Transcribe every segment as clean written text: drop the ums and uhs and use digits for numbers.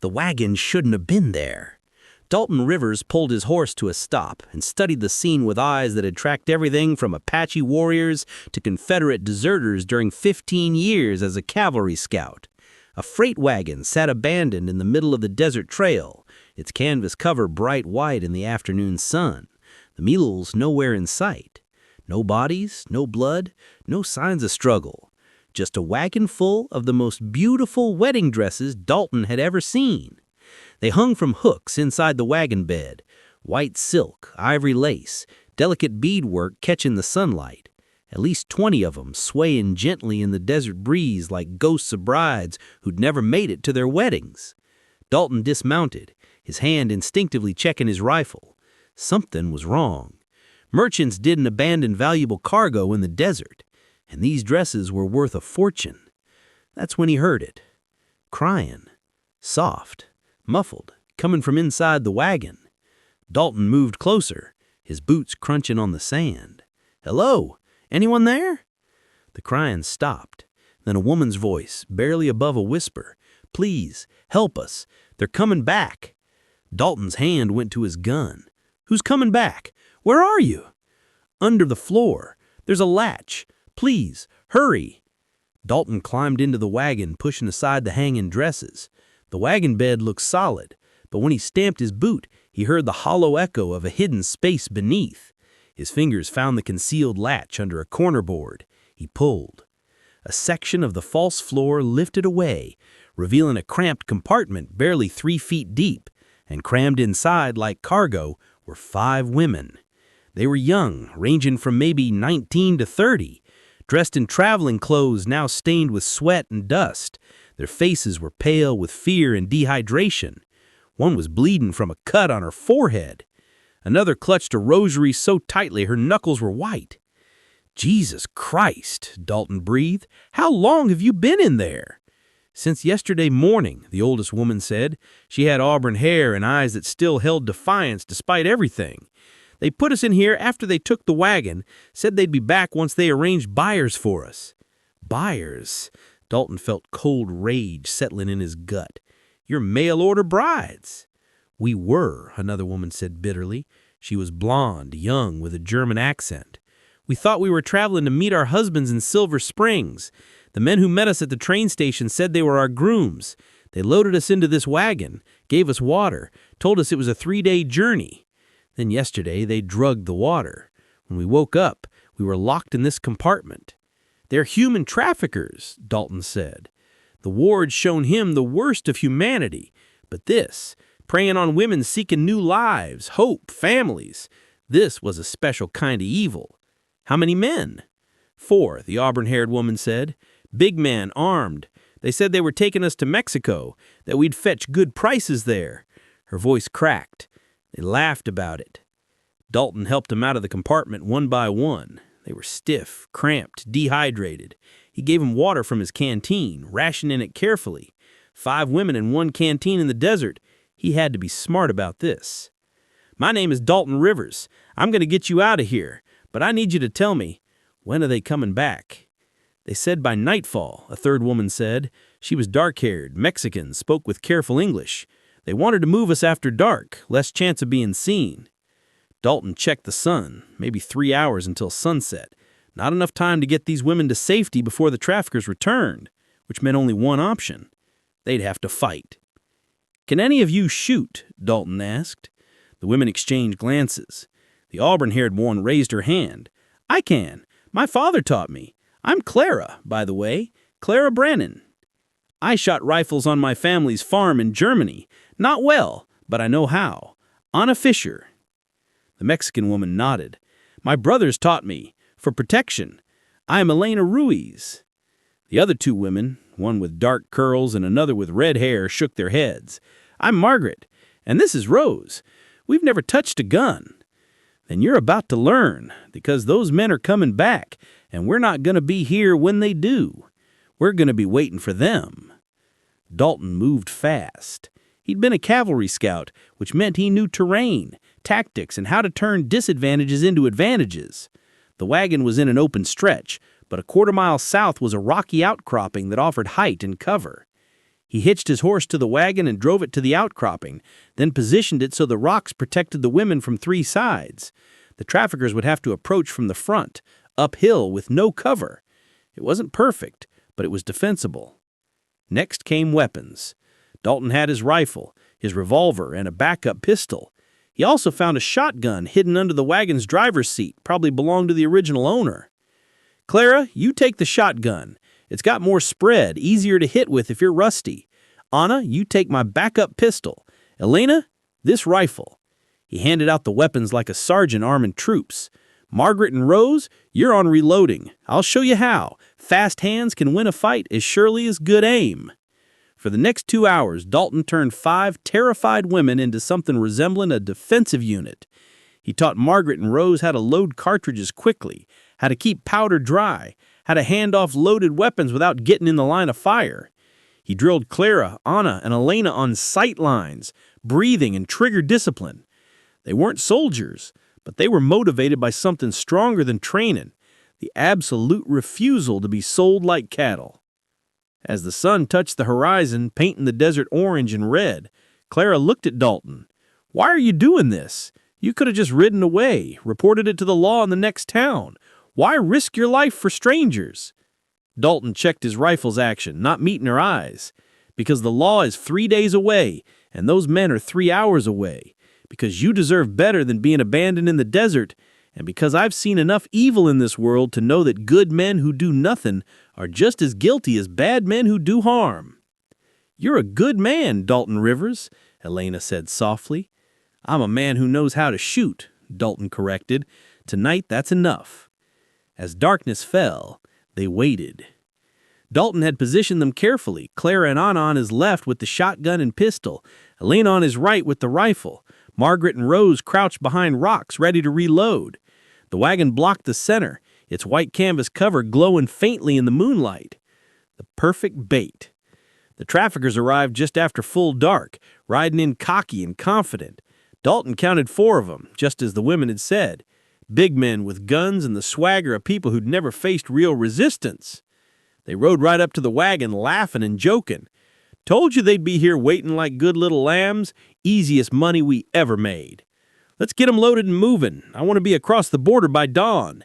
The wagon shouldn't have been there. Dalton Rivers pulled his horse to a stop and studied the scene with eyes that had tracked everything from Apache warriors to Confederate deserters during 15 years as a cavalry scout. A freight wagon sat abandoned in the middle of the desert trail, its canvas cover bright white in the afternoon sun. The mules nowhere in sight. No bodies, no blood, no signs of struggle. Just a wagon full of the most beautiful wedding dresses Dalton had ever seen. They hung from hooks inside the wagon bed, white silk, ivory lace, delicate beadwork catching the sunlight. At least 20 of them swaying gently in the desert breeze like ghosts of brides who'd never made it to their weddings. Dalton dismounted, his hand instinctively checking his rifle. Something was wrong. Merchants didn't abandon valuable cargo in the desert, and these dresses were worth a fortune. That's when he heard it. Crying. Soft. Muffled, coming from inside the wagon. Dalton moved closer, his boots crunching on the sand. "Hello? Anyone there?" The crying stopped. Then a woman's voice, barely above a whisper. "Please, help us. They're coming back." Dalton's hand went to his gun. "Who's coming back? Where are you?" "Under the floor. There's a latch. Please, hurry." Dalton climbed into the wagon, pushing aside the hanging dresses. The wagon bed looked solid, but when he stamped his boot, he heard the hollow echo of a hidden space beneath. His fingers found the concealed latch under a corner board. He pulled. A section of the false floor lifted away, revealing a cramped compartment barely 3 feet deep, and crammed inside like cargo were 5 women. They were young, ranging from maybe 19 to 30, dressed in traveling clothes now stained with sweat and dust. Their faces were pale with fear and dehydration. One was bleeding from a cut on her forehead. Another clutched a rosary so tightly her knuckles were white. "Jesus Christ," Dalton breathed. "How long have you been in there?" "Since yesterday morning," the oldest woman said. She had auburn hair and eyes that still held defiance despite everything. "They put us in here after they took the wagon, said they'd be back once they arranged buyers for us." Buyers? Dalton felt cold rage settling in his gut. "You're mail-order brides." "We were," another woman said bitterly. She was blonde, young, with a German accent. "We thought we were traveling to meet our husbands in Silver Springs. The men who met us at the train station said they were our grooms. They loaded us into this wagon, gave us water, told us it was a 3-day journey. Then yesterday they drugged the water. When we woke up, we were locked in this compartment." "They're human traffickers," Dalton said. The ward's shown him the worst of humanity, but this, preying on women seeking new lives, hope, families, this was a special kind of evil. "How many men?" "4, the auburn-haired woman said. "Big men, armed. They said they were taking us to Mexico, that we'd fetch good prices there." Her voice cracked. They laughed about it. Dalton helped them out of the compartment one by one. They were stiff, cramped, dehydrated. He gave them water from his canteen, rationing it carefully. 5 women in 1 canteen in the desert. He had to be smart about this. "My name is Dalton Rivers. I'm going to get you out of here, but I need you to tell me, when are they coming back?" "They said by nightfall," a third woman said. She was dark-haired, Mexican, spoke with careful English. "They wanted to move us after dark, less chance of being seen." Dalton checked the sun, maybe 3 hours until sunset. Not enough time to get these women to safety before the traffickers returned, which meant only one option. They'd have to fight. "Can any of you shoot?" Dalton asked. The women exchanged glances. The auburn-haired one raised her hand. "I can. My father taught me. I'm Clara, by the way, Clara Brannon. I shot rifles on my family's farm in Germany. Not well, but I know how. Anna Fisher." The Mexican woman nodded. "My brothers taught me, for protection. I am Elena Ruiz." The other 2 women, one with dark curls and another with red hair, shook their heads. "I'm Margaret, and this is Rose. We've never touched a gun." "Then you're about to learn, because those men are coming back, and we're not going to be here when they do. We're going to be waiting for them." Dalton moved fast. He'd been a cavalry scout, which meant he knew terrain, tactics, and how to turn disadvantages into advantages. The wagon was in an open stretch, but a quarter-mile south was a rocky outcropping that offered height and cover. He hitched his horse to the wagon and drove it to the outcropping, then positioned it so the rocks protected the women from 3 sides. The traffickers would have to approach from the front, uphill with no cover. It wasn't perfect, but it was defensible. Next came weapons. Dalton had his rifle, his revolver, and a backup pistol. He also found a shotgun hidden under the wagon's driver's seat, probably belonged to the original owner. Clara, you take the shotgun. It's got more spread, easier to hit with if you're rusty. Anna, you take my backup pistol. Elena, this rifle. He handed out the weapons like a sergeant arming troops. Margaret and Rose, you're on reloading. I'll show you how. Fast hands can win a fight as surely as good aim. For the next 2 hours, Dalton turned 5 terrified women into something resembling a defensive unit. He taught Margaret and Rose how to load cartridges quickly, how to keep powder dry, how to hand off loaded weapons without getting in the line of fire. He drilled Clara, Anna, and Elena on sight lines, breathing, and trigger discipline. They weren't soldiers, but they were motivated by something stronger than training, the absolute refusal to be sold like cattle. As the sun touched the horizon, painting the desert orange and red, Clara looked at Dalton. "Why are you doing this? You could have just ridden away, reported it to the law in the next town. Why risk your life for strangers?" Dalton checked his rifle's action, not meeting her eyes. "Because the law is 3 days away, and those men are 3 hours away. Because you deserve better than being abandoned in the desert, and because I've seen enough evil in this world to know that good men who do nothing are just as guilty as bad men who do harm." "You're a good man, Dalton Rivers," Elena said softly. "I'm a man who knows how to shoot," Dalton corrected. "Tonight, that's enough." As darkness fell, they waited. Dalton had positioned them carefully, Clara and Anna on his left with the shotgun and pistol, Elena on his right with the rifle. Margaret and Rose crouched behind rocks, ready to reload. The wagon blocked the center, its white canvas cover glowing faintly in the moonlight. The perfect bait. The traffickers arrived just after full dark, riding in cocky and confident. Dalton counted 4 of them, just as the women had said. Big men with guns and the swagger of people who'd never faced real resistance. They rode right up to the wagon, laughing and joking. "Told you they'd be here waiting like good little lambs. Easiest money we ever made. Let's get 'em loaded and moving. I want to be across the border by dawn."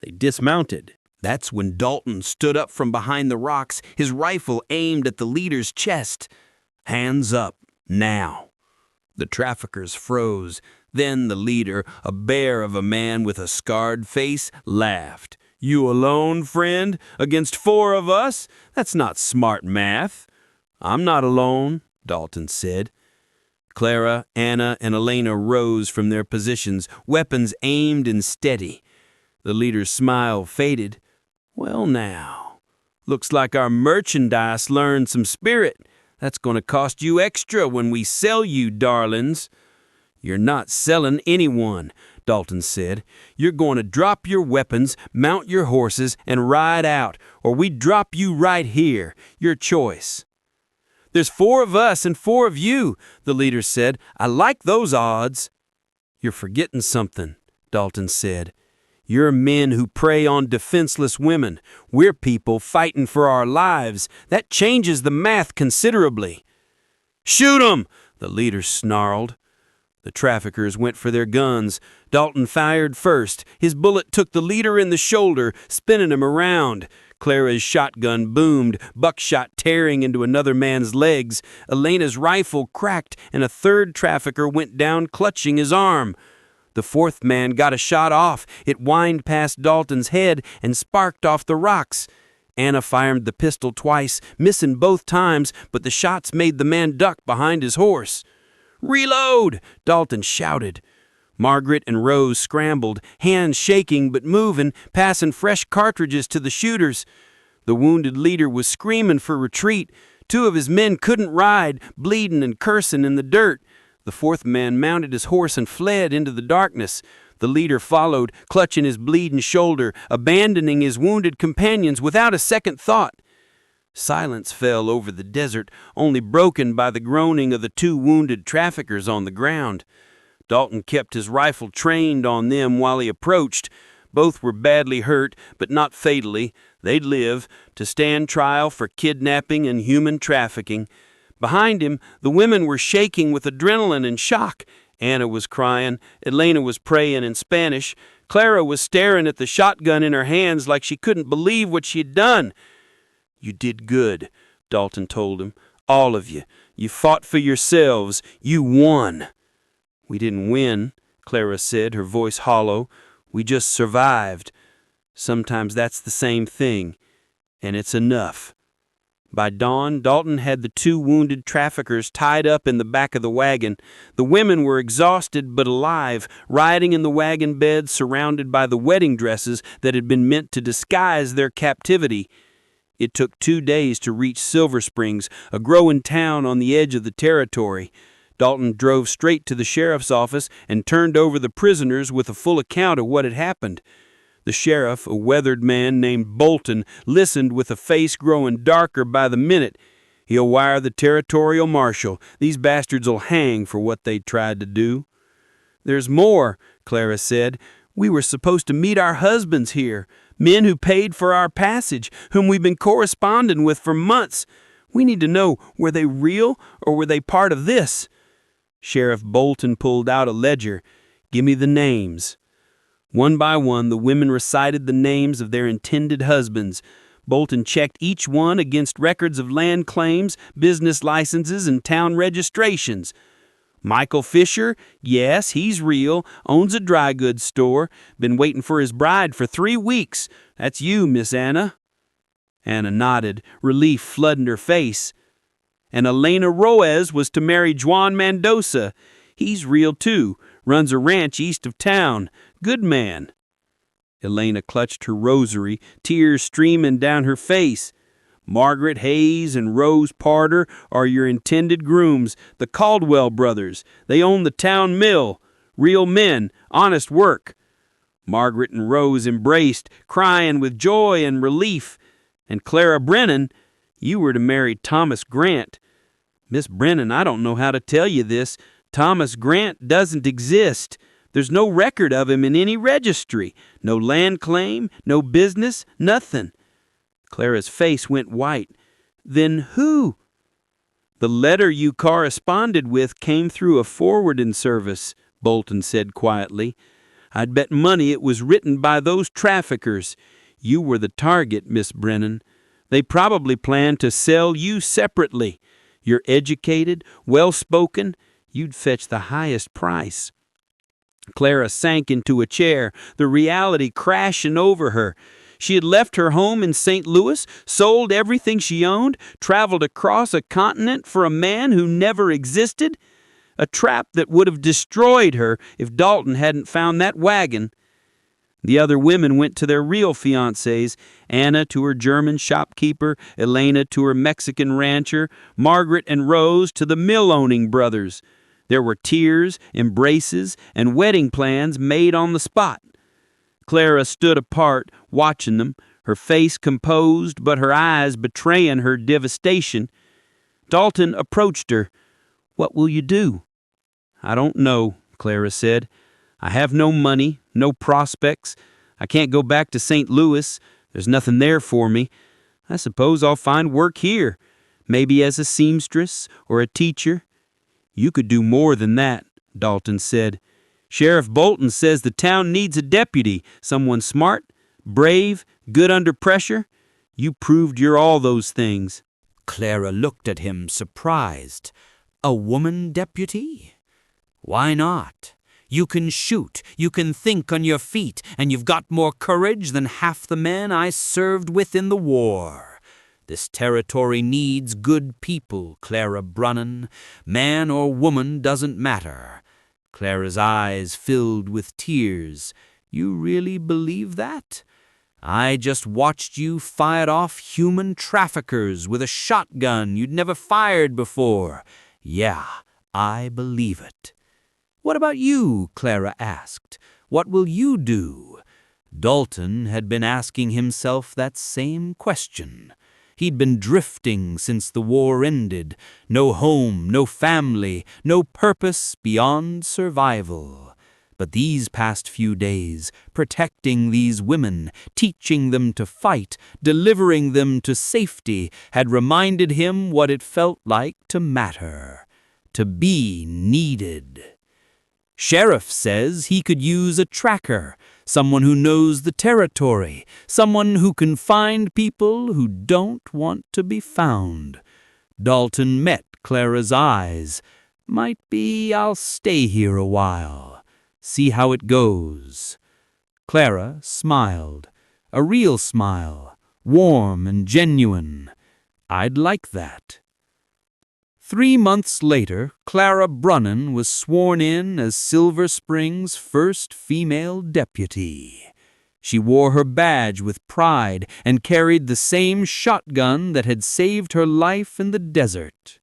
They dismounted. That's when Dalton stood up from behind the rocks, his rifle aimed at the leader's chest. "Hands up, now." The traffickers froze. Then the leader, a bear of a man with a scarred face, laughed. "You alone, friend, against 4 of us? That's not smart math." "I'm not alone," Dalton said. Clara, Anna, and Elena rose from their positions, weapons aimed and steady. The leader's smile faded. "Well now, looks like our merchandise learned some spirit. That's going to cost you extra when we sell you, darlings." "You're not selling anyone," Dalton said. "You're going to drop your weapons, mount your horses, and ride out, or we drop you right here. Your choice." "There's 4 of us and 4 of you," the leader said. "I like those odds." "You're forgetting something," Dalton said. "You're men who prey on defenseless women. We're people fighting for our lives. That changes the math considerably." "Shoot 'em!" the leader snarled. The traffickers went for their guns. Dalton fired first. His bullet took the leader in the shoulder, spinning him around. Clara's shotgun boomed, buckshot tearing into another man's legs. Elena's rifle cracked, and a 3rd trafficker went down clutching his arm. The 4th man got a shot off. It whined past Dalton's head and sparked off the rocks. Anna fired the pistol twice, missing both times, but the shots made the man duck behind his horse. "Reload!" Dalton shouted. Margaret and Rose scrambled, hands shaking but moving, passing fresh cartridges to the shooters. The wounded leader was screaming for retreat. 2 of his men couldn't ride, bleeding and cursing in the dirt. The 4th man mounted his horse and fled into the darkness. The leader followed, clutching his bleeding shoulder, abandoning his wounded companions without a second thought. Silence fell over the desert, only broken by the groaning of the 2 wounded traffickers on the ground. Dalton kept his rifle trained on them while he approached. Both were badly hurt, but not fatally. They'd live to stand trial for kidnapping and human trafficking. Behind him, the women were shaking with adrenaline and shock. Anna was crying. Elena was praying in Spanish. Clara was staring at the shotgun in her hands like she couldn't believe what she had done. "You did good," Dalton told him. "All of you. You fought for yourselves. You won." "We didn't win," Clara said, her voice hollow. "We just survived. Sometimes that's the same thing, and it's enough." By dawn, Dalton had the 2 wounded traffickers tied up in the back of the wagon. The women were exhausted but alive, riding in the wagon bed surrounded by the wedding dresses that had been meant to disguise their captivity. It took 2 days to reach Silver Springs, a growing town on the edge of the territory. Dalton drove straight to the sheriff's office and turned over the prisoners with a full account of what had happened. The sheriff, a weathered man named Bolton, listened with a face growing darker by the minute. "He'll wire the territorial marshal. These bastards'll hang for what they tried to do." "There's more," Clara said. "We were supposed to meet our husbands here, men who paid for our passage, whom we've been corresponding with for months. We need to know, were they real or were they part of this?" Sheriff Bolton pulled out a ledger. "Give me the names." One by one, the women recited the names of their intended husbands. Bolton checked each one against records of land claims, business licenses, and town registrations. "Michael Fisher, yes, he's real, owns a dry goods store, been waiting for his bride for 3 weeks. That's you, Miss Anna." Anna nodded, relief flooding her face. "And Elena Roez was to marry Juan Mendoza. He's real too, runs a ranch east of town. Good man." Elena clutched her rosary, tears streaming down her face. "Margaret Hayes and Rose Parter are your intended grooms, the Caldwell brothers. They own the town mill. Real men, honest work." Margaret and Rose embraced, crying with joy and relief. "And Clara Brennan, you were to marry Thomas Grant." "Miss Brennan, I don't know how to tell you this. Thomas Grant doesn't exist. There's no record of him in any registry. No land claim, no business, nothing." Clara's face went white. "Then who?" "The letter you corresponded with came through a forwarding service," Bolton said quietly. "I'd bet money it was written by those traffickers. You were the target, Miss Brennan. They probably planned to sell you separately. You're educated, well-spoken. You'd fetch the highest price." Clara sank into a chair, the reality crashing over her. She had left her home in St. Louis, sold everything she owned, traveled across a continent for a man who never existed. A trap that would have destroyed her if Dalton hadn't found that wagon. The other women went to their real fiancés, Anna to her German shopkeeper, Elena to her Mexican rancher, Margaret and Rose to the mill-owning brothers. There were tears, embraces, and wedding plans made on the spot. Clara stood apart, watching them, her face composed but her eyes betraying her devastation. Dalton approached her. "What will you do?" "I don't know," Clara said. "I have no money, no prospects. I can't go back to St. Louis. There's nothing there for me. I suppose I'll find work here, maybe as a seamstress or a teacher." "You could do more than that," Dalton said. "Sheriff Bolton says the town needs a deputy, someone smart, brave, good under pressure. You proved you're all those things." Clara looked at him, surprised. "A woman deputy? Why not? You can shoot, you can think on your feet, and you've got more courage than half the men I served with in the war. This territory needs good people, Clara Brunnan. Man or woman doesn't matter." Clara's eyes filled with tears. "You really believe that? I just watched you fight off human traffickers with a shotgun you'd never fired before. Yeah, I believe it." "What about you?" Clara asked. "What will you do?" Dalton had been asking himself that same question. He'd been drifting since the war ended. No home, no family, no purpose beyond survival. But these past few days, protecting these women, teaching them to fight, delivering them to safety, had reminded him what it felt like to matter, to be needed. Sheriff says he could use a tracker, someone who knows the territory, someone who can find people who don't want to be found. Dalton met Clara's eyes. Might be I'll stay here a while, see how it goes. Clara smiled, a real smile, warm and genuine. I'd like that. 3 months later, Clara Brunnan was sworn in as Silver Spring's first female deputy. She wore her badge with pride and carried the same shotgun that had saved her life in the desert.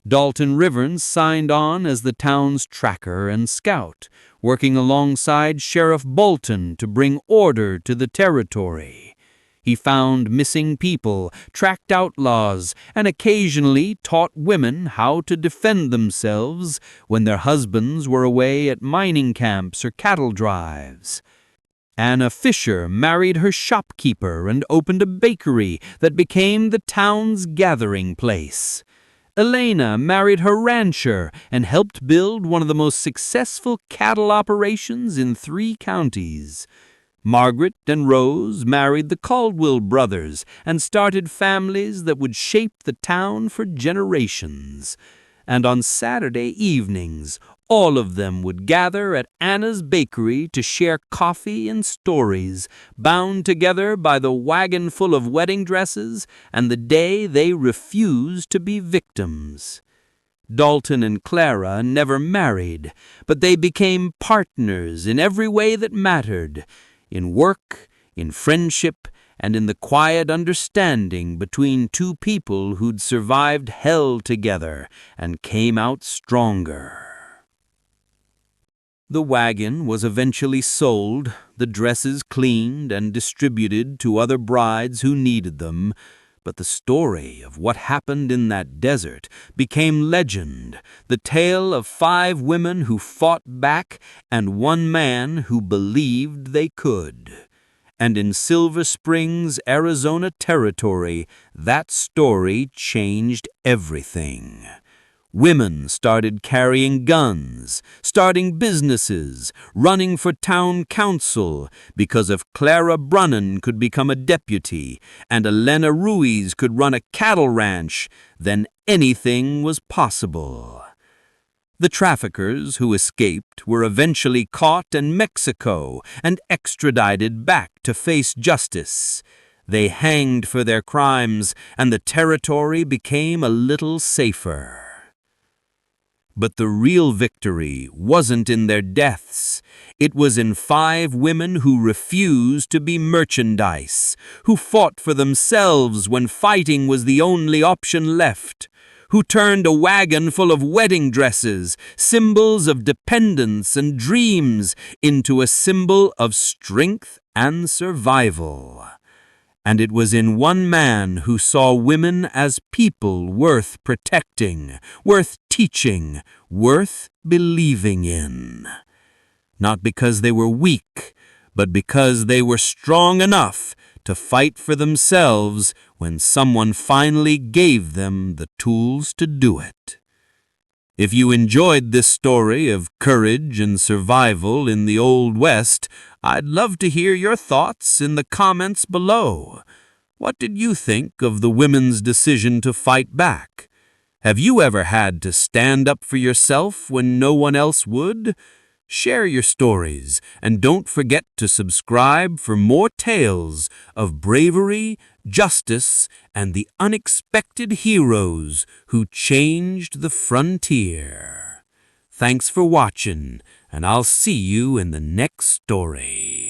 Dalton Rivers signed on as the town's tracker and scout, working alongside Sheriff Bolton to bring order to the territory. He found missing people, tracked outlaws, and occasionally taught women how to defend themselves when their husbands were away at mining camps or cattle drives. Anna Fisher married her shopkeeper and opened a bakery that became the town's gathering place. Elena married her rancher and helped build one of the most successful cattle operations in 3 counties. Margaret and Rose married the Caldwell brothers and started families that would shape the town for generations. And on Saturday evenings, all of them would gather at Anna's bakery to share coffee and stories, bound together by the wagon full of wedding dresses and the day they refused to be victims. Dalton and Clara never married, but they became partners in every way that mattered, in work, in friendship, and in the quiet understanding between 2 people who'd survived hell together and came out stronger. The wagon was eventually sold, the dresses cleaned and distributed to other brides who needed them, but the story of what happened in that desert became legend, the tale of 5 women who fought back and 1 man who believed they could. And in Silver Springs, Arizona territory, that story changed everything. Women started carrying guns, starting businesses, running for town council, because if Clara Brunnan could become a deputy and Elena Ruiz could run a cattle ranch, then anything was possible. The traffickers who escaped were eventually caught in Mexico and extradited back to face justice. They hanged for their crimes, and the territory became a little safer. But the real victory wasn't in their deaths. It was in 5 women who refused to be merchandise, who fought for themselves when fighting was the only option left, who turned a wagon full of wedding dresses, symbols of dependence and dreams, into a symbol of strength and survival. And it was in 1 man who saw women as people worth protecting, worth teaching, worth believing in. Not because they were weak, but because they were strong enough to fight for themselves when someone finally gave them the tools to do it. If you enjoyed this story of courage and survival in the Old West, I'd love to hear your thoughts in the comments below. What did you think of the women's decision to fight back? Have you ever had to stand up for yourself when no one else would? Share your stories, and don't forget to subscribe for more tales of bravery, justice, and the unexpected heroes who changed the frontier. Thanks for watching, and I'll see you in the next story.